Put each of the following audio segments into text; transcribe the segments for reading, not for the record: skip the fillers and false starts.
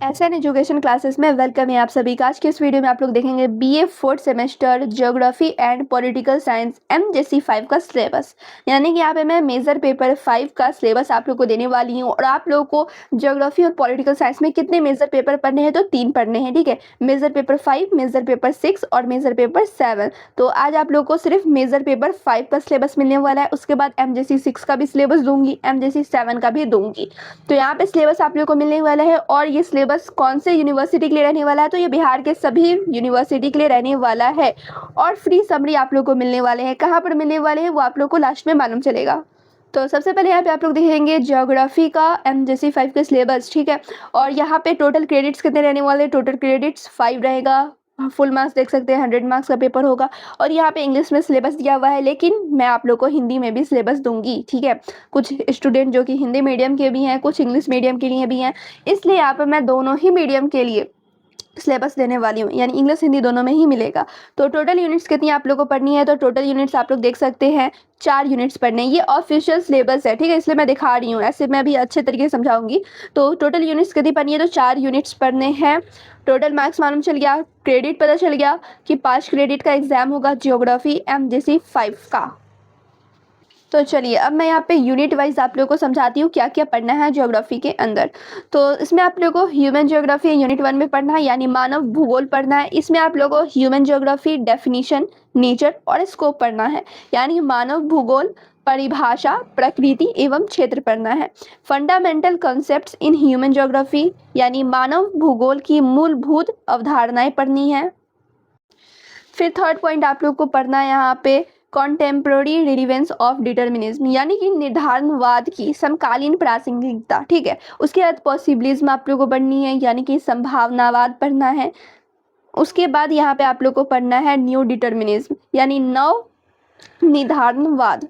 SN education classes में welcome है आप सभी का। आज के इस वीडियो में आप लोग देखेंगे BA fourth semester geography and political science MJC 5 का सिलेबस। यानी कि यहाँ पे मैं मेजर पेपर 5 का सिलेबस आप लोग को देने वाली हूँ। और आप लोगों को ज्योग्राफी और पॉलिटिकल साइंस में कितने मेजर पेपर पढ़ने हैं, तो 3 पढ़ने हैं, ठीक है। मेजर पेपर 5, मेजर पेपर 6 और मेजर पेपर 7। तो आज आप लोग को सिर्फ मेजर पेपर 5 का सिलेबस मिलने वाला है। उसके बाद एमजेसी 6 का भी सिलेबस दूंगी, एमजेसी 7 का भी दूंगी। तो यहाँ पे सिलेबस आप लोग को मिलने वाला है। और ये सिलेबस कौन से यूनिवर्सिटी के लिए रहने वाला है, तो ये बिहार के सभी यूनिवर्सिटी के लिए रहने वाला है। और फ्री समरी आप लोग को मिलने वाले हैं। कहाँ पर मिलने वाले हैं वो आप लोग को लास्ट में मालूम चलेगा। तो सबसे पहले यहाँ पे आप लोग देखेंगे ज्योग्राफी का एमजेसी 5 का सिलेबस, ठीक है। और यहाँ पे टोटल क्रेडिट्स कितने रहने वाले हैं, टोटल क्रेडिट्स 5 रहेगा। फुल मार्क्स देख सकते हैं, 100 मार्क्स का पेपर होगा। और यहाँ पे इंग्लिश में सिलेबस दिया हुआ है, लेकिन मैं आप लोग को हिंदी में भी सिलेबस दूंगी, ठीक है। कुछ स्टूडेंट जो कि हिंदी मीडियम के भी हैं, कुछ इंग्लिश मीडियम के लिए भी हैं, इसलिए यहाँ पर मैं दोनों ही मीडियम के लिए सिलेबस देने वाली हूँ, यानी इंग्लिश हिंदी दोनों में ही मिलेगा। तो टोटल यूनिट्स कितनी आप लोगों को पढ़नी है, तो टोटल यूनिट्स आप लोग देख सकते हैं 4 यूनिट्स पढ़ने हैं। ये ऑफिशियल सिलेबस है, ठीक है, इसलिए मैं दिखा रही हूँ, ऐसे मैं भी अच्छे तरीके से समझाऊंगी। तो टोटल यूनिट्स कितनी पढ़नी है, तो 4 यूनिट्स पढ़ने हैं। टोटल मार्क्स मालूम चल गया, क्रेडिट पता चल गया कि 5 क्रेडिट का एग्जाम होगा ज्योग्राफी एमजेसी 5 का। तो चलिए अब मैं यहाँ पे यूनिट वाइज आप लोगों को समझाती हूँ क्या क्या पढ़ना है ज्योग्राफी के अंदर। तो इसमें आप लोगों को ह्यूमन ज्योग्राफी यूनिट 1 में पढ़ना है, यानी मानव भूगोल पढ़ना है। इसमें आप लोगों को ह्यूमन ज्योग्राफी डेफिनीशन, नेचर और स्कोप पढ़ना है, यानी मानव भूगोल, परिभाषा, प्रकृति एवं क्षेत्र पढ़ना है। Fundamental concepts in human geography, यानी मानव भूगोल की मूलभूत अवधारणाएं पढ़नी है। फिर थर्ड पॉइंट आप लोग को पढ़ना है यहाँ पे कॉन्टेम्प्ररी रिलीवेंस ऑफ डिटर्मिनिज्म, यानी कि निर्धारणवाद की समकालीन प्रासंगिकता, ठीक है। उसके बाद पॉसिबिलिज्म आप लोग को पढ़नी है, यानी कि संभावनावाद पढ़ना है। उसके बाद यहाँ पे आप लोग को पढ़ना है न्यू डिटर्मिनिज्म, यानी नव निर्धारणवाद।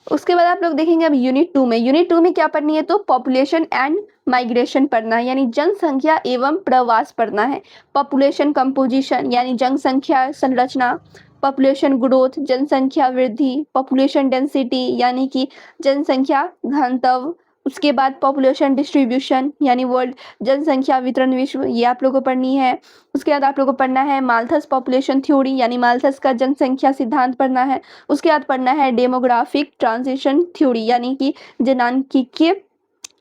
उसके बाद आप लोग देखेंगे अब यूनिट 2 में क्या पढ़नी है, तो पॉपुलेशन एंड माइग्रेशन पढ़ना है, यानी जनसंख्या एवं प्रवास पढ़ना है। पॉपुलेशन कंपोजिशन, यानी जनसंख्या संरचना। पॉपुलेशन ग्रोथ, जनसंख्या वृद्धि। पॉपुलेशन डेंसिटी, यानी कि जनसंख्या घनत्व। उसके बाद पॉपुलेशन डिस्ट्रीब्यूशन, यानी वर्ल्ड जनसंख्या वितरण विश्व, ये आप लोगों को पढ़नी है। उसके बाद आप लोगों को पढ़ना है माल्थस पॉपुलेशन थ्योरी, यानी माल्थस का जनसंख्या सिद्धांत पढ़ना है। उसके बाद पढ़ना है डेमोग्राफिक ट्रांजिशन थ्योरी, यानी कि जनांकीय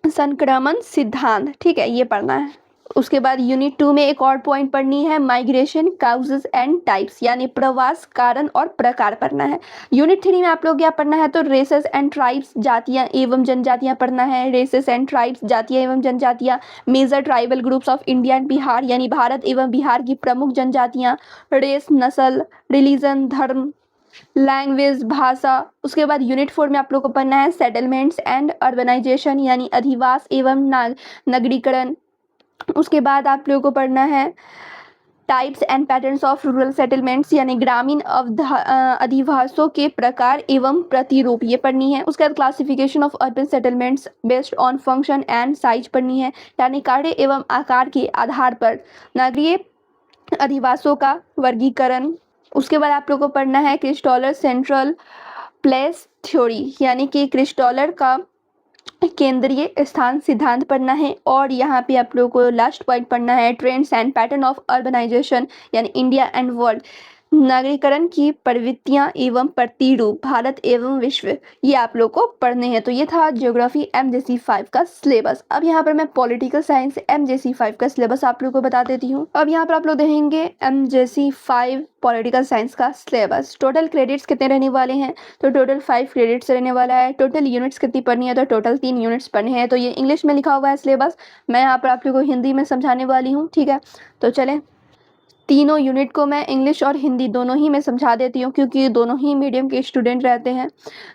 संक्रमण सिद्धांत, ठीक है, ये पढ़ना है। उसके बाद यूनिट 2 में एक और पॉइंट पढ़नी है माइग्रेशन काउजेस एंड टाइप्स, यानी प्रवास कारण और प्रकार पढ़ना है। यूनिट 3 में आप लोग क्या पढ़ना है, तो रेसेस एंड ट्राइब्स, जातियां एवं जनजातियां पढ़ना है। रेसेस एंड ट्राइब्स, जातियां एवं जनजातियां। Major tribal groups of India and Bihar, यानी भारत एवं बिहार की प्रमुख जनजातियां। रेस, नस्ल, रिलीजन, धर्म, लैंग्वेज, भाषा। उसके बाद यूनिट 4 में आप लोग को पढ़ना है सेटलमेंट्स एंड अर्बनाइजेशन, यानी अधिवास एवं नगरीकरण। उसके बाद आप लोगों को पढ़ना है types and patterns of rural settlements, यानी ग्रामीण अधिवासों के प्रकार एवं प्रतिरूप, ये पढ़नी है। उसके बाद classification of urban settlements based on function and size पढ़नी है, यानी कार्य एवं आकार के आधार पर नगरीय अधिवासों का वर्गीकरण। उसके बाद आप लोगों को पढ़ना है क्रिस्टोलर सेंट्रल प्लेस थ्योरी, यानी कि क्रिस्टोलर का केंद्रीय स्थान सिद्धांत पढ़ना है। और यहाँ पे आप लोगों को लास्ट पॉइंट पढ़ना है trends and pattern of urbanisation, यानी इंडिया एंड वर्ल्ड, नागरीकरण की प्रवृत्तियां एवं प्रतिरूप, भारत एवं विश्व, ये आप लोग को पढ़ने हैं। तो ये था ज्योग्राफी एमजेसी 5 का सिलेबस। अब यहाँ पर मैं पॉलिटिकल साइंस एमजेसी 5 का सिलेबस आप लोग को बता देती हूँ। अब यहाँ पर आप लोग देखेंगे एमजेसी 5 पॉलिटिकल साइंस का सिलेबस। टोटल क्रेडिट्स कितने रहने वाले हैं, तो टोटल 5 क्रेडिट्स रहने वाला है। टोटल यूनिट्स कितनी पढ़नी है, तो टोटल 3 यूनिट्स पढ़ने हैं। तो ये इंग्लिश में लिखा हुआ है सिलेबस, मैं यहाँ पर आप लोग को हिंदी में समझाने वाली हूँ, ठीक है। तो चलें, तीनों यूनिट को मैं इंग्लिश और हिंदी दोनों ही में समझा देती हूँ, क्योंकि दोनों ही मीडियम के स्टूडेंट रहते हैं।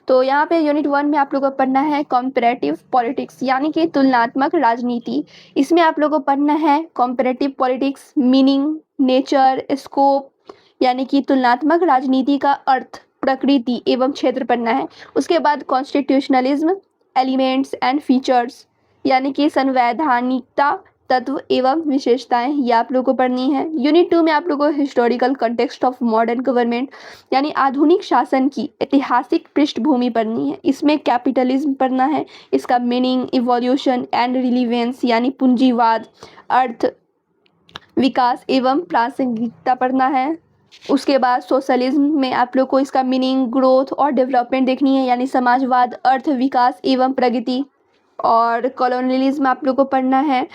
तो यहाँ पे यूनिट 1 में आप लोगों को पढ़ना है कॉम्परेटिव पॉलिटिक्स, यानी कि तुलनात्मक राजनीति। इसमें आप लोगों को पढ़ना है comparative politics, meaning, nature, scope, यानी कि तुलनात्मक राजनीति का अर्थ, प्रकृति एवं क्षेत्र पढ़ना है। उसके बाद कॉन्स्टिट्यूशनलिज्म, एलिमेंट्स एंड फीचर्स, यानी कि संवैधानिकता तत्व एवं विशेषताएं ये आप लोगों को पढ़नी है। यूनिट 2 में आप लोगों को historical context of modern government यानी आधुनिक शासन की ऐतिहासिक पृष्ठभूमि पढ़नी है। इसमें कैपिटलिज्म पढ़ना है, इसका मीनिंग, इवोल्यूशन एंड रिलीवेंस यानी पूंजीवाद, अर्थ, विकास एवं प्रासंगिकता पढ़ना है। उसके बाद सोशलिज्म में आप लोग को इसका मीनिंग, ग्रोथ और डेवलपमेंट देखनी है यानी समाजवाद, अर्थ, विकास एवं प्रगति। और कॉलोनियलिज्म आप लोग को पढ़ना है,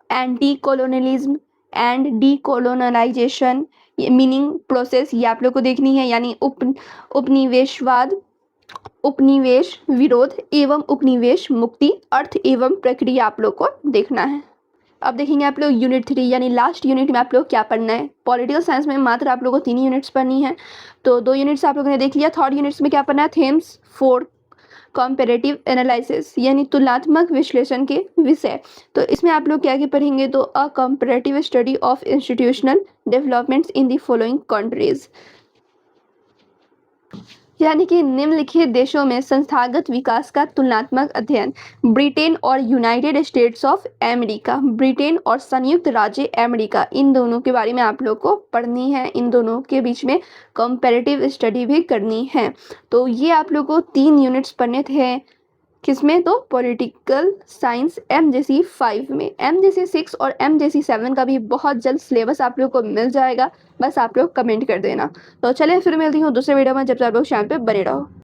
एंटी कॉलोनियलिज्म एंड डी कॉलोनलाइजेशन, ये मीनिंग, प्रोसेस ये आप लोग को देखनी है यानी उपनिवेशवाद, उपनिवेश विरोध एवं उपनिवेश मुक्ति, अर्थ एवं प्रक्रिया आप लोग को देखना है। अब देखेंगे आप लोग यूनिट 3 यानी लास्ट यूनिट में आप लोग क्या पढ़ना है। पॉलिटिकल साइंस में मात्र आप लोगों को 3 यूनिट्स पढ़नी है, तो 2 यूनिट्स आप लोगों ने देख लिया। थर्ड यूनिट्स में क्या पढ़ना है, थीम्स फॉर कंपैरेटिव एनालिसिस यानी तुलनात्मक विश्लेषण के विषय। तो इसमें आप लोग क्या क्या पढ़ेंगे, तो अ comparative study of institutional developments in the following countries यानी कि निम्नलिखित देशों में संस्थागत विकास का तुलनात्मक अध्ययन। ब्रिटेन और United states of America, Britain और संयुक्त राज्य अमेरिका, इन दोनों के बारे में आप लोग को पढ़नी है। इन दोनों के बीच में कंपैरेटिव स्टडी भी करनी है। तो ये आप लोग को 3 यूनिट्स पढ़ने थे, किसमें, तो पॉलिटिकल साइंस MJC 5 में। MJC 6 और MJC 7 का भी बहुत जल्द सिलेबस आप लोग को मिल जाएगा, बस आप लोग कमेंट कर देना। तो चलिए फिर मिलती हूँ दूसरे वीडियो में, जब तक आप लोग चैनल पे बने रहो।